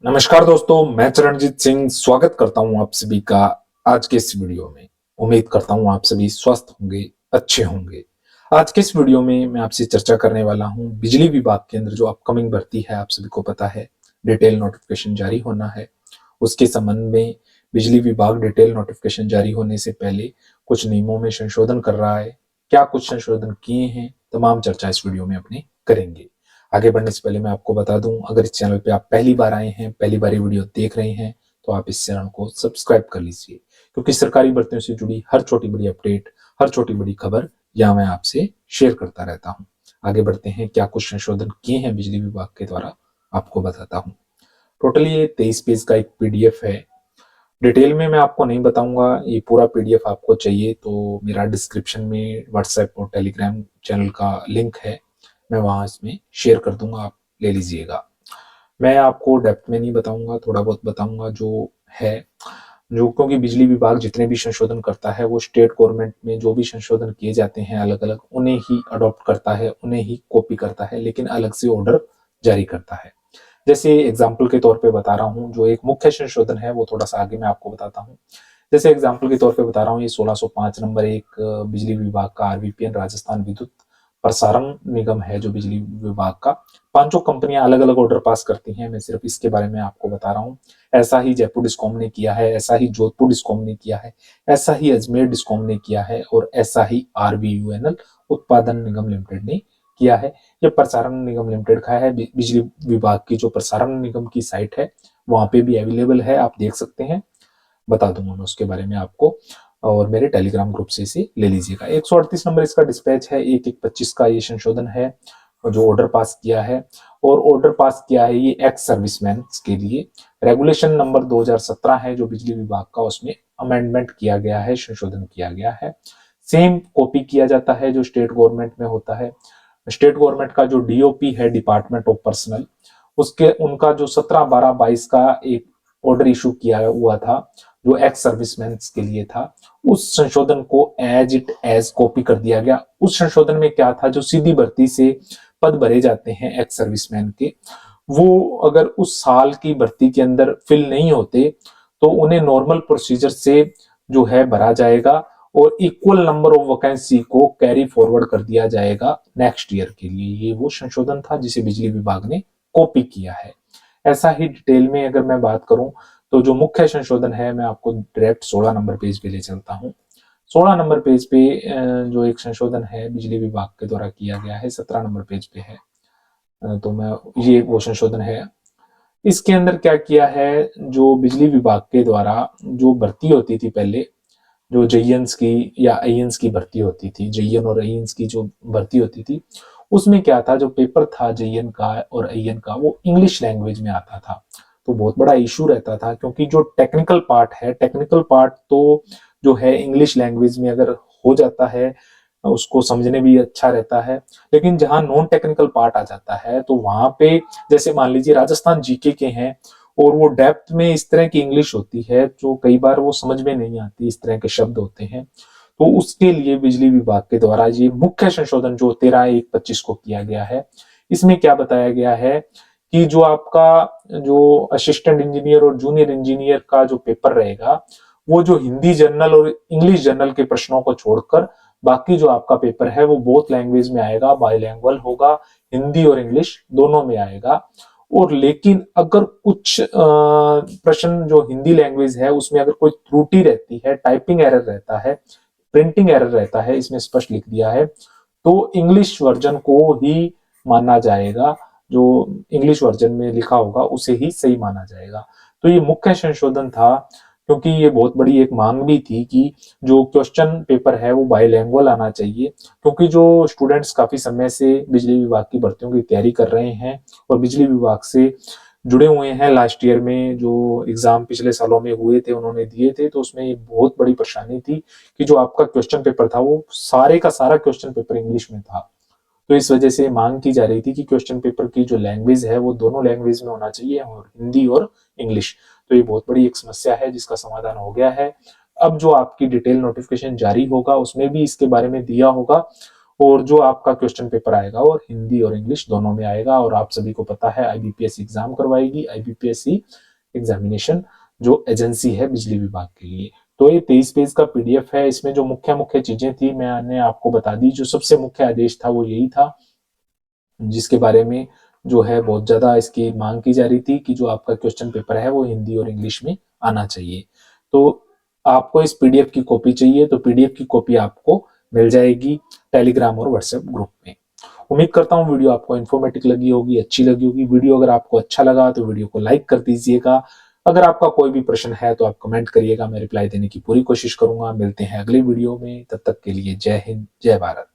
नमस्कार दोस्तों, मैं चरणजीत सिंह स्वागत करता हूं आप सभी का आज के इस वीडियो में। उम्मीद करता हूं आप सभी स्वस्थ होंगे, अच्छे होंगे। आज के इस वीडियो में मैं आपसे चर्चा करने वाला हूं बिजली विभाग के अंदर जो अपकमिंग भर्ती है, आप सभी को पता है डिटेल नोटिफिकेशन जारी होना है। उसके संबंध में बिजली विभाग डिटेल नोटिफिकेशन जारी होने से पहले कुछ नियमों में संशोधन कर रहा है। क्या कुछ संशोधन किए हैं, तमाम चर्चा इस वीडियो में अपनी करेंगे। आगे बढ़ने से पहले मैं आपको बता दूं, अगर इस चैनल पे आप पहली बार आए हैं, पहली बार ये वीडियो देख रहे हैं, तो आप इस चैनल को सब्सक्राइब कर लीजिए, क्योंकि सरकारी भर्तियों से जुड़ी हर छोटी बड़ी अपडेट, हर छोटी बड़ी खबर यहाँ मैं आपसे शेयर करता रहता हूँ। आगे बढ़ते हैं, क्या कुछ संशोधन किए हैं बिजली विभाग के द्वारा आपको बताता हूँ। टोटली ये 23 पेज का एक पीडीएफ है। डिटेल में मैं आपको नहीं बताऊंगा, ये पूरा पीडीएफ आपको चाहिए तो मेरा डिस्क्रिप्शन में व्हाट्सएप और टेलीग्राम चैनल का लिंक है, मैं वहां इसमें शेयर कर दूंगा, आप ले लीजिएगा। मैं आपको डेप्थ में नहीं बताऊंगा, थोड़ा बहुत बताऊंगा जो है। जो क्योंकि बिजली विभाग जितने भी संशोधन करता है वो स्टेट गवर्नमेंट में जो भी संशोधन किए जाते हैं अलग अलग, उन्हें ही अडॉप्ट करता है, उन्हें ही कॉपी करता है, लेकिन अलग से ऑर्डर जारी करता है। जैसे एग्जाम्पल के तौर पे बता रहा हूँ, जो एक मुख्य संशोधन है वो थोड़ा सा आगे मैं आपको बताता हूँ। जैसे एग्जाम्पल के तौर पे बता रहा हूँ, ये 1605 नंबर एक बिजली विभाग का आरवीपीएन राजस्थान विद्युत प्रसारण निगम है जो बिजली विभाग का। पांचों कंपनियां अलग अलग ऑर्डर पास करती हैं, मैं सिर्फ इसके बारे में आपको बता रहा हूँ। ऐसा ही जयपुर डिस्कॉम ने किया है, ऐसा ही जोधपुर डिस्कॉम ने किया है, ऐसा ही अजमेर डिस्कॉम ने किया है, और ऐसा ही आरबीयूएनएल उत्पादन निगम लिमिटेड ने किया है। ये प्रसारण निगम लिमिटेड का है, बिजली विभाग की जो प्रसारण निगम की साइट है वहां पे भी अवेलेबल है, आप देख सकते हैं। बता दूंगा मैं उसके बारे में आपको, और मेरे टेलीग्राम ग्रुप से इसे ले लीजिएगा। 138 नंबर इसका डिस्पैच है, 1125 का ये संशोधन है जो ऑर्डर पास किया है। और ऑर्डर पास किया है ये एक्स सर्विसमैन के लिए। रेगुलेशन नंबर 2017 है जो बिजली विभाग का, उसमें अमेंडमेंट किया गया है, संशोधन किया गया है। सेम कॉपी किया जाता है जो स्टेट गवर्नमेंट में होता है। स्टेट गवर्नमेंट का जो डीओपी है, डिपार्टमेंट ऑफ पर्सनल, उसके उनका जो 17/12/22 का एक ऑर्डर इशू किया हुआ था जो एक्स सर्विसमैन के लिए था, उस संशोधन को एज इट एज कॉपी कर दिया गया। उस संशोधन में क्या था, जो सीधी भर्ती से पद भरे जाते हैं एक्स सर्विसमैन के, वो अगर उस साल की भर्ती के अंदर फिल नहीं होते तो उन्हें नॉर्मल प्रोसीजर से जो है भरा जाएगा, और इक्वल नंबर ऑफ वैकेंसी को कैरी फॉरवर्ड कर दिया जाएगा नेक्स्ट ईयर के लिए। ये वो संशोधन था जिसे बिजली विभाग ने कॉपी किया है। ऐसा ही डिटेल में अगर मैं बात करूं तो जो मुख्य संशोधन है, मैं आपको डायरेक्ट 16 नंबर पेज पे ले चलता हूं। 16 नंबर पेज पे जो एक संशोधन है बिजली विभाग के द्वारा किया गया है, 17 नंबर पेज पे है। तो मैं ये वो संशोधन है। इसके अंदर क्या किया है, जो बिजली विभाग के द्वारा जो भर्ती होती थी पहले, जो जेईएंस की या आईएंस की भर्ती होती थी, जेईएन और आईएंस की जो भर्ती होती थी, उसमें क्या था, जो पेपर था जेईएन का और आईएन का, वो इंग्लिश लैंग्वेज में आता था। तो बहुत बड़ा इशू रहता था, क्योंकि जो टेक्निकल पार्ट है, टेक्निकल पार्ट तो जो है इंग्लिश लैंग्वेज में अगर हो जाता है, उसको समझने भी अच्छा रहता है। लेकिन जहां नॉन टेक्निकल पार्ट आ जाता है तो वहां पे, जैसे मान लीजिए राजस्थान जीके के हैं, और वो डेप्थ में इस तरह की इंग्लिश होती है जो कई बार वो समझ में नहीं आती, इस तरह के शब्द होते हैं। तो उसके लिए बिजली विभाग के द्वारा ये मुख्य संशोधन जो 13/1/25 को किया गया है, इसमें क्या बताया गया है कि जो आपका जो असिस्टेंट इंजीनियर और जूनियर इंजीनियर का जो पेपर रहेगा, वो जो हिंदी जर्नल और इंग्लिश जर्नल के प्रश्नों को छोड़कर बाकी जो आपका पेपर है वो बोथ लैंग्वेज में आएगा, बाइलैंग्वेज होगा, हिंदी और इंग्लिश दोनों में आएगा। और लेकिन अगर कुछ प्रश्न जो हिंदी लैंग्वेज है उसमें अगर कोई त्रुटि रहती है, टाइपिंग एरर रहता है, प्रिंटिंग एरर रहता है, इसमें स्पष्ट लिख दिया है, तो इंग्लिश वर्जन को ही माना जाएगा। जो इंग्लिश वर्जन में लिखा होगा उसे ही सही माना जाएगा। तो ये मुख्य संशोधन था, क्योंकि ये बहुत बड़ी एक मांग भी थी कि जो क्वेश्चन पेपर है वो बाइलैंग्वेज आना चाहिए। क्योंकि जो स्टूडेंट्स काफी समय से बिजली विभाग की भर्तियों की तैयारी कर रहे हैं और बिजली विभाग से जुड़े हुए हैं, लास्ट ईयर में जो एग्जाम पिछले सालों में हुए थे उन्होंने दिए थे, तो उसमें ये बहुत बड़ी परेशानी थी कि जो आपका क्वेश्चन पेपर था वो सारे का सारा क्वेश्चन पेपर इंग्लिश में था। तो इस वजह से मांग की जा रही थी कि क्वेश्चन पेपर की जो लैंग्वेज है वो दोनों लैंग्वेज में होना चाहिए, और हिंदी और इंग्लिश। तो ये बहुत बड़ी एक समस्या है जिसका समाधान हो गया है। अब जो आपकी डिटेल नोटिफिकेशन जारी होगा उसमें भी इसके बारे में दिया होगा, और जो आपका क्वेश्चन पेपर आएगा और हिंदी और इंग्लिश दोनों में आएगा। और आप सभी को पता है आईबीपीएस एग्जाम करवाएगी, आईबीपीएससी एग्जामिनेशन जो एजेंसी है बिजली विभाग के लिए। तो ये 23 पेज का पीडीएफ है। इसमें जो मुख्य मुख्य चीजें थी मैंने आपको बता दी। जो सबसे मुख्य आदेश था वो यही था, जिसके बारे में जो है बहुत ज्यादा इसकी मांग की जा रही थी कि जो आपका क्वेश्चन पेपर है वो हिंदी और इंग्लिश में आना चाहिए। तो आपको इस पीडीएफ की कॉपी चाहिए तो पीडीएफ की कॉपी आपको मिल जाएगी टेलीग्राम और व्हाट्सएप ग्रुप में। उम्मीद करता हूँ वीडियो आपको इन्फॉर्मेटिव लगी होगी, अच्छी लगी होगी। वीडियो अगर आपको अच्छा लगा तो वीडियो को लाइक कर दीजिएगा। अगर आपका कोई भी प्रश्न है तो आप कमेंट करिएगा, मैं रिप्लाई देने की पूरी कोशिश करूंगा। मिलते हैं अगले वीडियो में, तब तक के लिए जय हिंद, जय भारत।